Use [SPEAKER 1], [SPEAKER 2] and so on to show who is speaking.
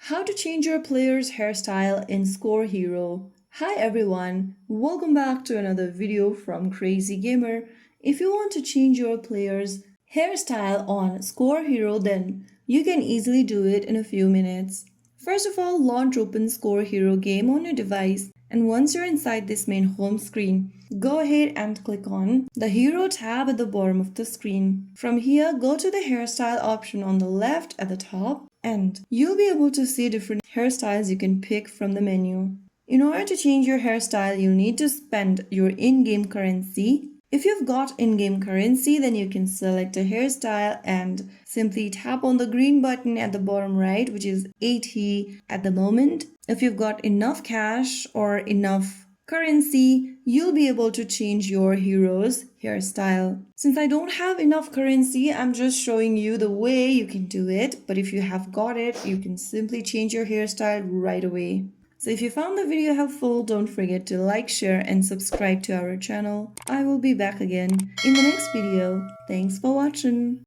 [SPEAKER 1] How to change your player's hairstyle in Score Hero. Hi everyone, welcome back to another video from Crazy Gamer. If you want to change your player's hairstyle on Score Hero, then you can easily do it in a few minutes. First of all, launch open Score Hero game on your device, and once you're inside this main home screen, go ahead and click on the Hero tab at the bottom of the screen. From here, go to the hairstyle option on the left at the top, and you'll be able to see different hairstyles you can pick from the menu. In order to change your hairstyle, you need to spend your in-game currency. If you've got in-game currency, then you can select a hairstyle and simply tap on the green button at the bottom right, which is 80 at the moment. If you've got enough cash or enough currency, you'll be able to change your hero's hairstyle. Since I don't have enough currency, I'm just showing you the way you can do it. But if you have got it, you can simply change your hairstyle right away. So if you found the video helpful, don't forget to like, share and subscribe to our channel. I will be back again in the next video. Thanks for watching.